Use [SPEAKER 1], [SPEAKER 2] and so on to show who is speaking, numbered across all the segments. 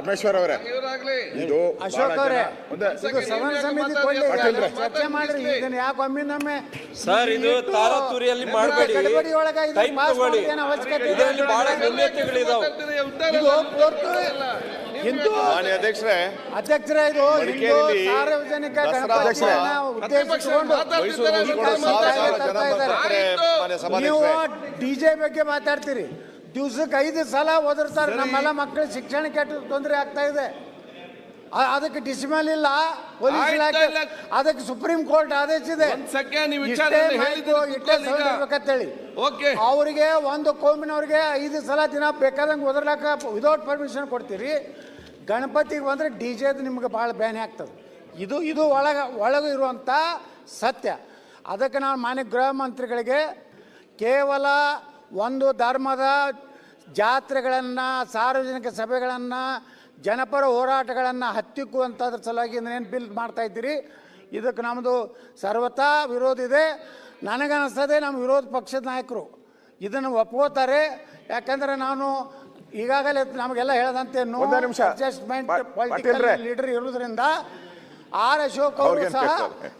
[SPEAKER 1] ಪರಮೇಶ್ವರ್ ಅವರೇ, ಇದು
[SPEAKER 2] ಅಶೋಕ್ ಅವರೇ, ಇದು ಸದನ ಸಮಿತಿ ಕೊಡ್ಲಿ, ಚರ್ಚೆ ಮಾಡ್ರಿ. ಇದನ್ನ ಯಾಕೆ ಒಮ್ಮಿಂದೊಮ್ಮೆ
[SPEAKER 3] ಸರ್ ಇದು ತಾರತುರಿಯಲ್ಲಿ ಮಾಡಬೇಡಿ,
[SPEAKER 2] ಗಡಬಡಿ ಒಳಗ
[SPEAKER 3] ಟೈಮ್ ತಗೊಳ್ಳಿ. ಇದರಲ್ಲಿ ಬಹಳ ನ್ಯೂನತೆಗಳಿದಾವೆ.
[SPEAKER 2] ಇದು ಹಿಂದೂ
[SPEAKER 1] ಅಧ್ಯಕ್ಷರೇ
[SPEAKER 2] ಇದು ಹಿಂದೂ ಸಾರ್ವಜನಿಕ ಗಣಪತಿಯನ್ನ ಉದ್ದೇಶಿಸಿಕೊಂಡು ನೀವು ಡಿಜೆ ಬಗ್ಗೆ ಮಾತಾಡ್ತೀರಿ. ದಿವ್ಸಕ್ಕೆ 5 ಸಲ ಓದಿರ್ತಾರೆ. ನಮ್ಮೆಲ್ಲ ಮಕ್ಕಳು ಶಿಕ್ಷಣ ಕೆಟ್ಟ ತೊಂದರೆ ಆಗ್ತಾ ಇದೆ. ಅದಕ್ಕೆ ಡಿಸಿಮಲ್ ಇಲ್ಲ, ಪೊಲೀಸ್ ಇಲಾಖೆ ಅದಕ್ಕೆ ಸುಪ್ರೀಂ ಕೋರ್ಟ್ ಆದೇಶಿದೆ. ಅವರಿಗೆ ಒಂದು ಕೋಮಿನವ್ರಿಗೆ 5 ಸಲ ದಿನ ಬೇಕಾದಂಗೆ ಓದರ್ಲಾಕ ವಿದೌಟ್ ಪರ್ಮಿಷನ್ ಕೊಡ್ತೀರಿ. ಗಣಪತಿಗೆ ಬಂದರೆ ಡಿಜೆದು ನಿಮ್ಗೆ ಭಾಳ ಬೇನೆ ಆಗ್ತದೆ. ಇದು ಒಳಗೆ ಇರುವಂಥ ಸತ್ಯ. ಅದಕ್ಕೆ ನಾನು ಮಾನ್ಯ ಗೃಹ ಮಂತ್ರಿಗಳಿಗೆ ಕೇವಲ ಒಂದು ಧರ್ಮದ ಜಾತ್ರೆಗಳನ್ನು, ಸಾರ್ವಜನಿಕ ಸಭೆಗಳನ್ನು, ಜನಪರ ಹೋರಾಟಗಳನ್ನು ಹತ್ತಿಕ್ಕುವಂಥದ್ರ ಸಲುವಾಗಿ ಏನು ಬಿಲ್ ಮಾಡ್ತಾ ಇದ್ದೀರಿ, ಇದಕ್ಕೆ ನಮ್ಮದು ಸರ್ವತಾ ವಿರೋಧ ಇದೆ. ನನಗನ್ನಿಸ್ತದೆ ನಮ್ಮ ವಿರೋಧ ಪಕ್ಷದ ನಾಯಕರು ಇದನ್ನು ಒಪ್ಕೋತಾರೆ. ಯಾಕಂದರೆ ನಾನು ಈಗಾಗಲೇ ನಮಗೆಲ್ಲ ಹೇಳದಂತೆ ನೋ ಅಡ್ಜಸ್ಟ್ಮೆಂಟ್ ಪೊಲಿಟಿಕಲ್ ಲೀಡರ್ ಇರೋದ್ರಿಂದ ಆರ್ ಅಶೋಕ್ ಅವರು ಸಹ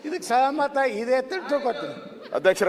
[SPEAKER 2] ಇದಕ್ಕೆ ಸಹಮತ ಇದೆ ಅಂತ ತಿಳ್ಕೊತೀನಿ.
[SPEAKER 1] ಅಧ್ಯಕ್ಷರೇ.